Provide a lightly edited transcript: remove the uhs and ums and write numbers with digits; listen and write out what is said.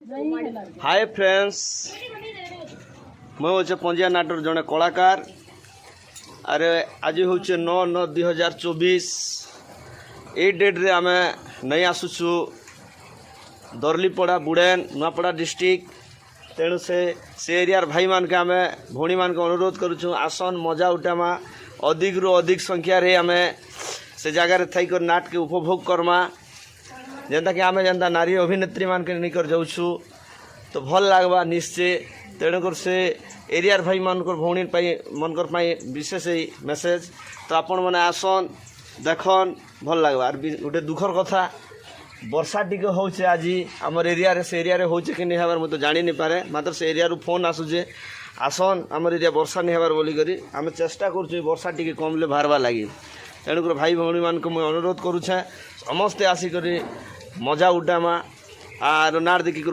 Hi friends, मैं हूँ पंजिया नाटर जड़े कलाकार। अरे आज हूँ 9/9/2024। ये डेट रे आम नहीं आसुचु दरलीपड़ा बुड़ेन नुआपड़ा डिस्ट्रिक्ट। तेणु से एरियार भाई मान के आम भौणी मान के अनुरोध करुचु, आसन मजा उठामा। अधिक रु अधिक संख्यार आम से जगार थी नाट के उपभोग करमा। जेनता कि आम जेनता नारी अभिनेत्री मान के निकर जाऊँ तो भल लगवा निश्चय। तेणुकर से एरियार भाई मानकर भौणी मनकर विशेष मेसेज। तो आपण मैंने आसन देखन भल लगवा। गोटे दुखर कथा, वर्षा टी हो आज आमर एरिया से एरिया होचे कि नहीं हबार मुझे जानी नहीं पारे। मात्र से एरिया फोन आसूचे आसन आमर एरिया वर्षा नहीं हबार बोलिकी आम चेष्टा कर वर्षा टी कमले बाहरवा लगी। तेणुकर भाई भौणी मान को मुझे अनुरोध करुचे समस्ते आसिक मजा उठामा आर नाट देखिक